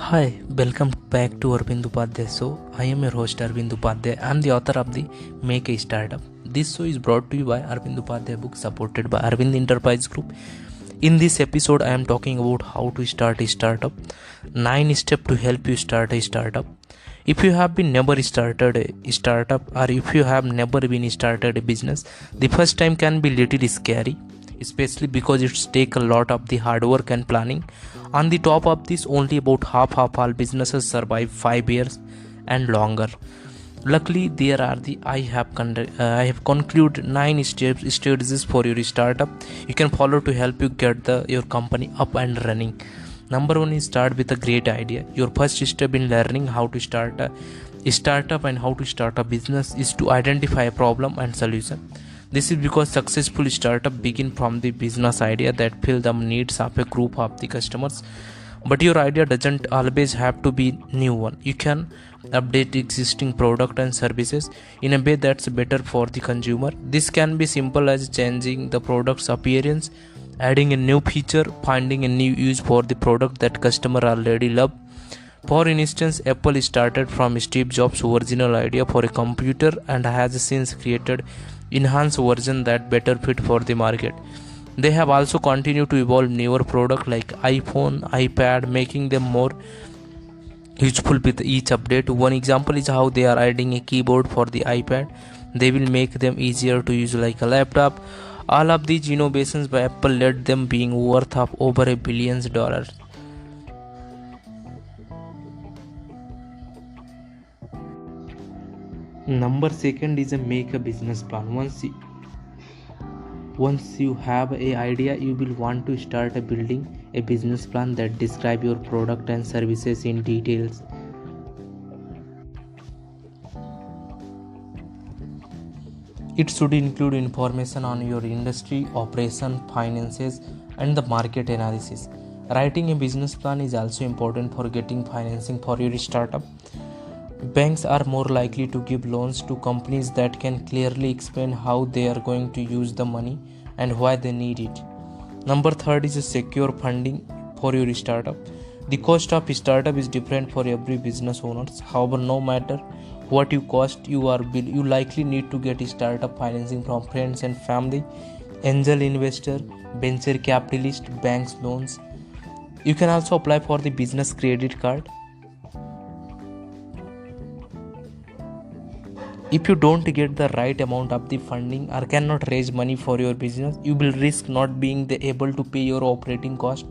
Hi, welcome back to Arvind Upadhyay Show. I am your host Arvind Upadhyay. I am the author of the Make a Startup. This show is brought to you by Arvind Upadhyay book supported by Arvind Enterprise Group. In this episode, I am talking about how to start a startup. 9 steps to help you start a startup. If you have been never started a startup or if you have never been started a business, the first time can be little scary, especially because it's take a lot of the hard work and planning. On the top of this, only about half of all businesses survive 5 years and longer. Luckily, there are I have concluded 9 strategies for your startup you can follow to help you get your company up and running. Number 1 is start with a great idea. Your first step in learning how to start a startup and how to start a business is to identify a problem and solution. This is because successful startup begin from the business idea that fill the needs of a group of the customers. But your idea doesn't always have to be new one. You can update existing product and services in a way that's better for the consumer. This can be simple as changing the product's appearance, adding a new feature, finding a new use for the product that customer already love. For instance, Apple started from Steve Jobs' original idea for a computer and has since created enhanced version that better fit for the market. They have also continued to evolve newer products like iPhone, iPad, making them more useful with each update. One example is how they are adding a keyboard for the iPad. They will make them easier to use like a laptop. All of these innovations by Apple led them being worth of over $1 billion. Number second is make a business plan. Once you have a idea, you will want to start building a business plan that describe your product and services in details. It should include information on your industry, operation, finances, and the market analysis. Writing a business plan is also important for getting financing for your startup. Banks are more likely to give loans to companies that can clearly explain how they are going to use the money and why they need it. Number third is a secure funding for your startup. The cost of a startup is different for every business owner. However, no matter what you cost, you likely need to get startup financing from friends and family, angel investor, venture capitalist, banks loans. You can also apply for the business credit card. If you don't get the right amount of the funding or cannot raise money for your business, you will risk not being able to pay your operating cost.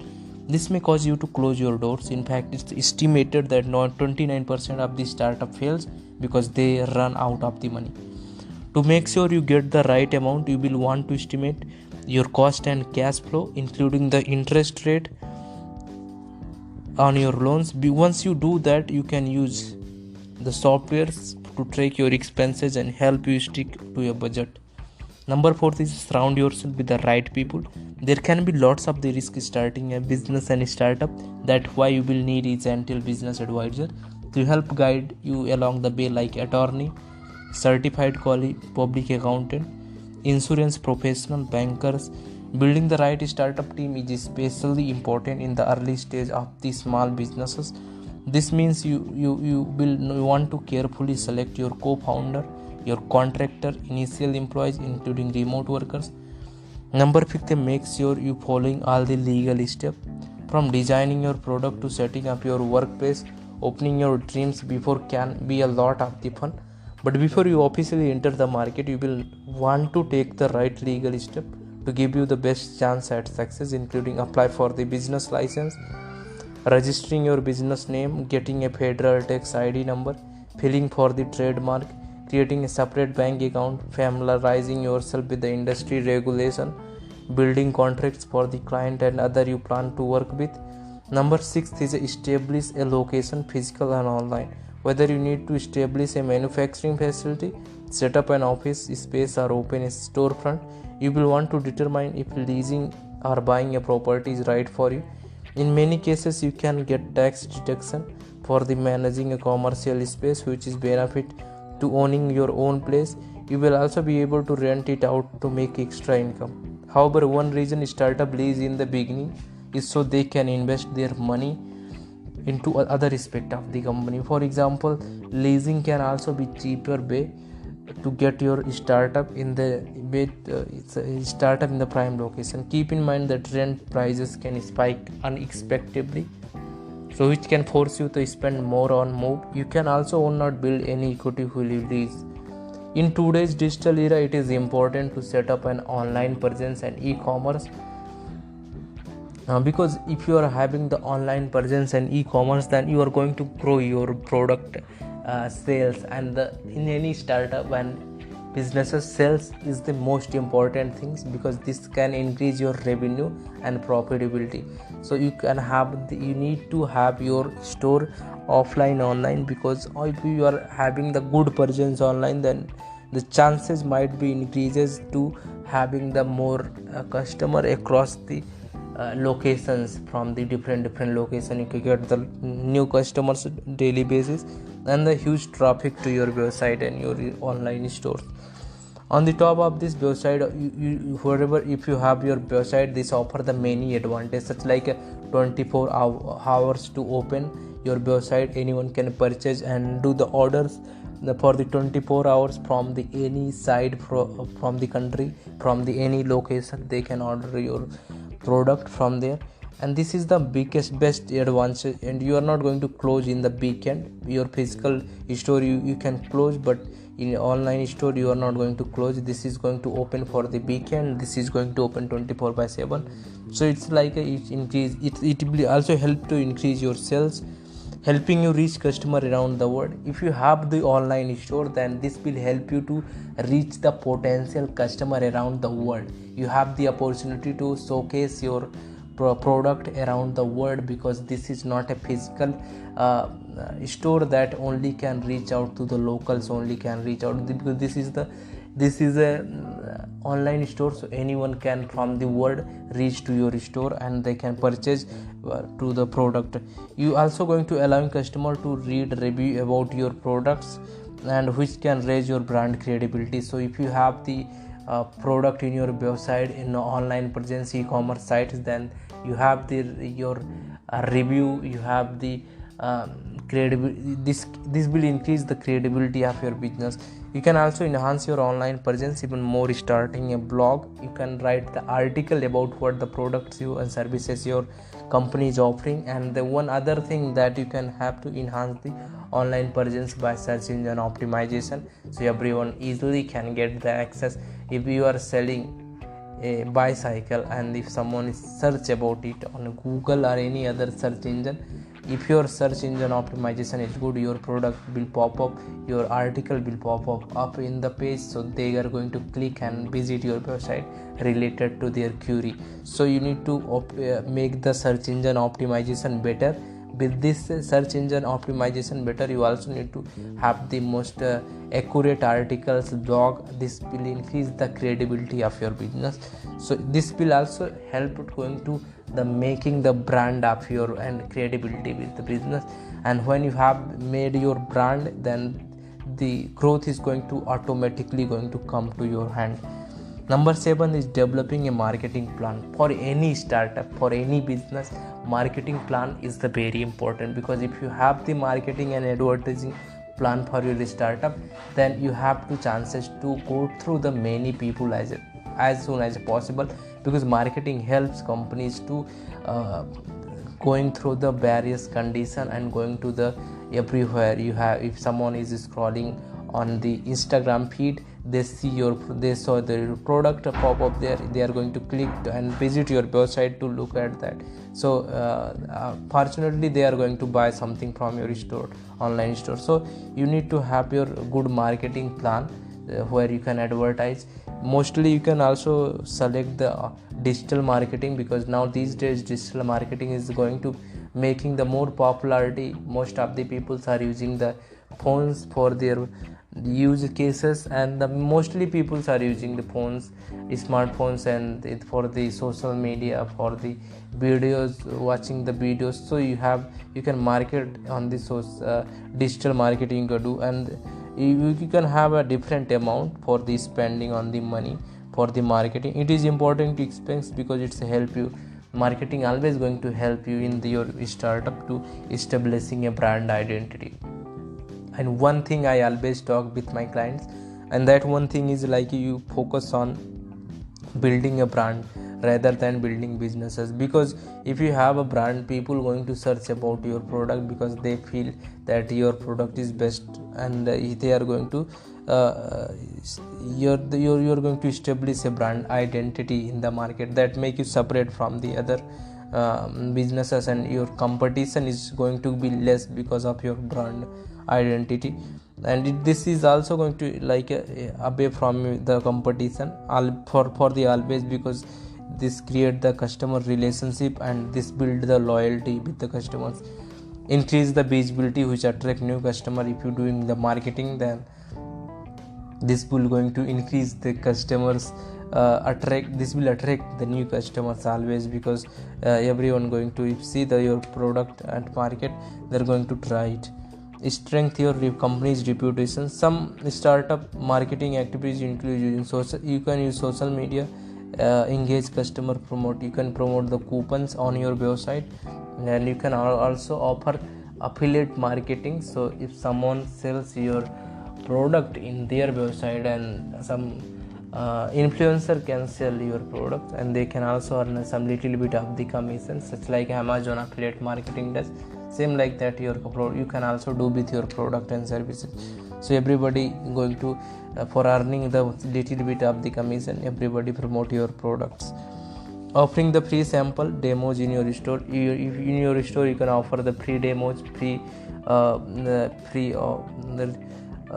This may cause you to close your doors. In fact, it's estimated that 29% of the startup fails because they run out of the money. To make sure you get the right amount, you will want to estimate your cost and cash flow, including the interest rate on your loans. Once you do that, you can use the softwares to track your expenses and help you stick to a budget. Number 4 is surround yourself with the right people. There can be lots of the risk starting a business and startup. That's why you will need a gentle business advisor to help guide you along the way, like attorney, certified public accountant, insurance professional, bankers. Building the right startup team is especially important in the early stage of the small businesses. This means you will want to carefully select your co-founder, your contractor, initial employees, including remote workers. Number 5, make sure you following all the legal steps. From designing your product to setting up your workplace, opening your dreams before can be a lot of the fun. But before you officially enter the market, you will want to take the right legal step to give you the best chance at success, including apply for the business license, registering your business name, getting a federal tax ID number, filing for the trademark, creating a separate bank account, familiarizing yourself with the industry regulation, building contracts for the client and other you plan to work with. Number 6 is establish a location, physical and online. Whether you need to establish a manufacturing facility, set up an office space or open a storefront, you will want to determine if leasing or buying a property is right for you. In many cases, you can get tax deduction for the managing a commercial space, which is benefit to owning your own place. You will also be able to rent it out to make extra income. However, one reason startup lease in the beginning is so they can invest their money into other aspect of the company. For example, leasing can also be cheaper way to get your startup in the it's a startup in the prime location. Keep in mind that rent prices can spike unexpectedly, so which can force you to spend more on move. You can also not build any equity while you lease. In today's digital era, it is important to set up an online presence and e-commerce, because if you are having the online presence and e-commerce, then you are going to grow your product sales. And in any startup and businesses, sales is the most important things, because this can increase your revenue and profitability. So you need to have your store offline, online, because if you are having the good presence online, then the chances might be increases to having the more customer across the locations. From the different location, you can get the new customers daily basis, and the huge traffic to your website and your online stores. On the top of this website, if you have your website, this offer the many advantages, such like 24 hours to open your website. Anyone can purchase and do the orders for the 24 hours from the any side, from the country, from the any location. They can order your product from there, and this is the best advantage. And you are not going to close in the weekend. Your physical store you can close, but in online store you are not going to close. This is going to open for the weekend. This is going to open 24/7. So it's like it will also help to increase your sales, helping you reach customer around the world. If you have the online store, then this will help you to reach the potential customer around the world. You have the opportunity to showcase your product around the world, because this is not a physical store that only can reach out to the locals, only can reach out, because this is a online store. So anyone can from the world reach to your store, and they can purchase to the product. You also going to allowing customer to read review about your products, and which can raise your brand credibility. So if you have the product in your website, in online presence, e-commerce sites, then you have your review, you have the credibility. This will increase the credibility of your business. You can also enhance your online presence even more. Starting a blog, you can write the article about what the products you and services your company is offering. And the one other thing that you can have to enhance the online presence by search engine optimization, so everyone easily can get the access. If you are selling a bicycle, and if someone is search about it on Google or any other search engine, if your search engine optimization is good, your product will pop up, your article will pop up in the page, so they are going to click and visit your website related to their query. So you need to make the search engine optimization better. With this search engine optimization better, you also need to have the most accurate articles, blog. This will increase the credibility of your business. So this will also help going to the making the brand of your and credibility with the business. And when you have made your brand, then the growth is going to automatically going to come to your hand. Number 7 is developing a marketing plan. For any startup, for any business, marketing plan is the very important, because if you have the marketing and advertising plan for your startup, then you have to chances to go through the many people as soon as possible, because marketing helps companies to going through the various condition and going to the everywhere. You have, if someone is scrolling on the Instagram feed, they saw the product pop up there, they are going to click and visit your website to look at that. So fortunately they are going to buy something from your store, online store. So you need to have your good marketing plan where you can advertise. Mostly you can also select the digital marketing, because now these days digital marketing is going to making the more popularity. Most of the people are using the phones for their use cases, and mostly people are using the smartphones and for the social media, for the videos, watching the videos. So you can market on this digital marketing you can do, and you can have a different amount for the spending on the money for the marketing. It is important to expense, because it's help you Marketing always going to help you in your startup to establishing a brand identity. And one thing I always talk with my clients, and that one thing is like you focus on building a brand rather than building businesses. Because if you have a brand, people going to search about your product because they feel that your product is best, and they are going to you're going to establish a brand identity in the market that make you separate from the other businesses, and your competition is going to be less because of your brand identity. And this is also going to like away from the competition for the always, because this create the customer relationship and this build the loyalty with the customers, increase the visibility which attract new customer. If you doing the marketing, then this will going to increase the customers this will attract the new customers always, because everyone going to see your product at market, they're going to try it. Strengthen your company's reputation. Some startup marketing activities include using you can use social media, engage customer, you can promote the coupons on your website, and you can also offer affiliate marketing. So if someone sells your product in their website, and some influencer can sell your product, and they can also earn some little bit of the commission, such like Amazon affiliate marketing does. Same like that you can also do with your product and services. So everybody going to for earning the little bit of the commission, everybody promote your products. Offering the free sample demos in your store. In your store you can offer the free demos, free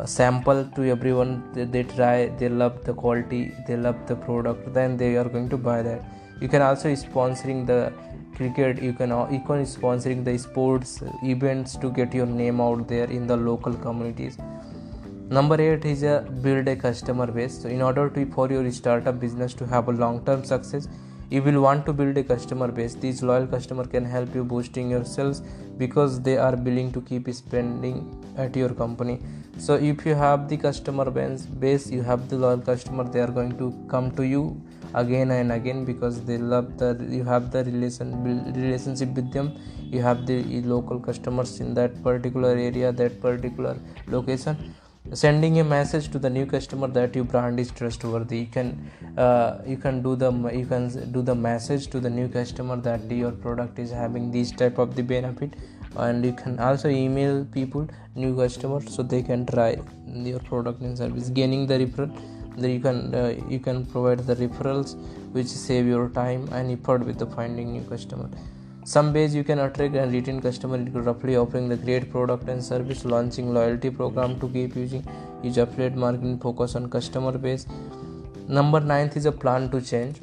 sample to everyone. They try, they love the quality, they love the product, then they are going to buy that. You can also sponsoring the cricket, you can sponsoring the sports events to get your name out there in the local communities. Number 8 is build a customer base. So in order for your startup business to have a long-term success, you will want to build a customer base. These loyal customer can help you boosting your sales, because they are willing to keep spending at your company. So if you have the customer base, you have the loyal customer, they are going to come to you again and again, because they love you have the relationship with them. You have the local customers in that particular area, that particular location. Sending a message to the new customer that your brand is trustworthy. You can do the message to the new customer that your product is having these type of the benefit. And you can also email people, new customers, so they can try your product and service. Gaining the referral, you can provide the referrals which save your time and effort with the finding new customer. Some ways you can attract and retain customer include roughly offering the great product and service, launching loyalty program to keep use affiliate marketing, focus on customer base. Number 9 is a plan to change.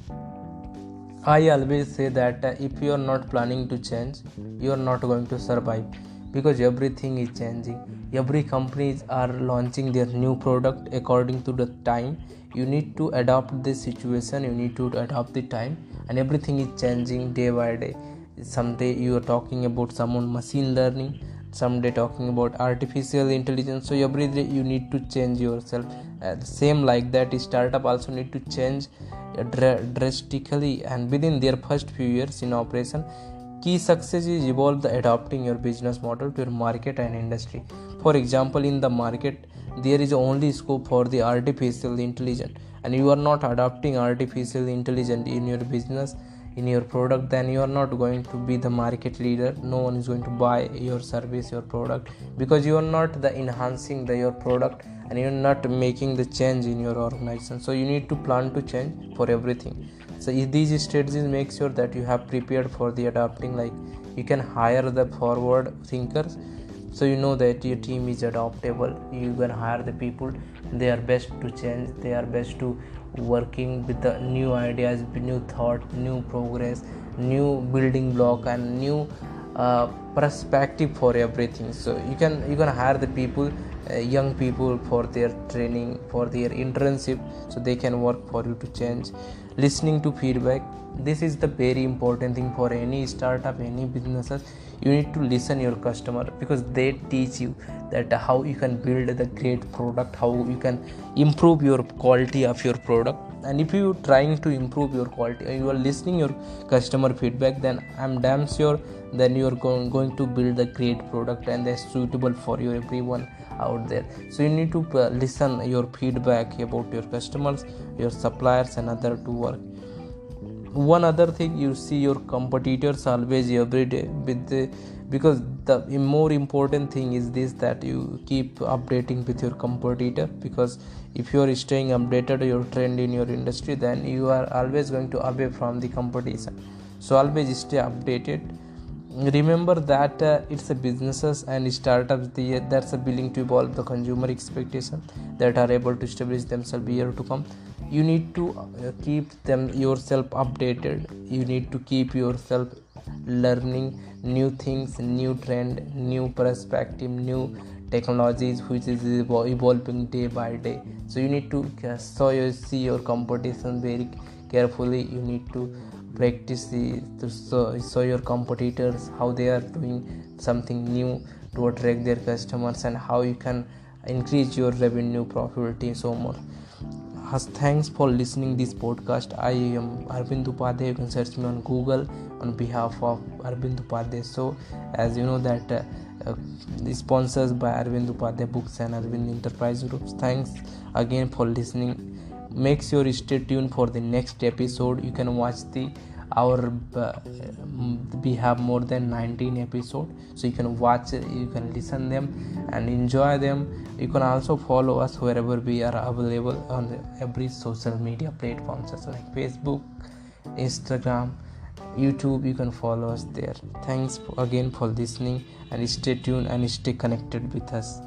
I always say that if you are not planning to change, you are not going to survive, because everything is changing. Every companies are launching their new product according to the time. You need to adapt the situation, you need to adapt the time, and everything is changing day by day. Someday you are talking about someone machine learning, someday talking about artificial intelligence. So every day you need to change yourself. Same like that, startup also need to change drastically, and within their first few years in operation. Key success is evolve the adapting your business model to your market and industry. For example, in the market there is only scope for the artificial intelligence, and you are not adapting artificial intelligence in your business, in your product, then you are not going to be the market leader. No one is going to buy your service, your product, because you are not the enhancing your product, and you are not making the change in your organization. So you need to plan to change for everything. So these strategies make sure that you have prepared for the adapting. Like you can hire the forward thinkers, so you know that your team is adaptable. You can hire the people, they are best to change, they are best to working with the new ideas, new thought, new progress, new building block, and new perspective for everything. So you can hire the people, young people, for their training, for their internship, so they can work for you to change. Listening to feedback, this is the very important thing for any startup, any businesses. You need to listen your customer, because they teach you that how you can build the great product, how you can improve your quality of your product. And if you trying to improve your quality, you are listening your customer feedback, then I'm damn sure then you are going to build a great product and that's suitable for you everyone out there. So you need to listen your feedback about your customers, your suppliers and other to work. One other thing, you see your competitors always every day because the more important thing is this, that you keep updating with your competitor, because if you are staying updated your trend in your industry, then you are always going to away from the competition. So always stay updated. Remember that it's a businesses and startups that's a willing to evolve the consumer expectation, that are able to establish themselves year to come. You need to keep them yourself updated. You need to keep yourself learning new things, new trend, new perspective, new technologies which is evolving day by day. So you need to see your competition very carefully. You need to practice so your competitors how they are doing something new to attract their customers, and how you can increase your revenue, profitability, so more. Thanks for listening this podcast. I am Arvind Upadhyay. You can search me on Google on behalf of Arvind Upadhyay. So as you know that sponsors by Arvind Upadhyay Books and Arvind Enterprise Groups. Thanks again for listening. Make sure you stay tuned for the next episode. You can watch we have more than 19 episodes, so you can watch it, you can listen them and enjoy them. You can also follow us wherever we are available on every social media platforms, such like Facebook, Instagram, YouTube. You can follow us there. Thanks again for listening, and stay tuned and stay connected with us.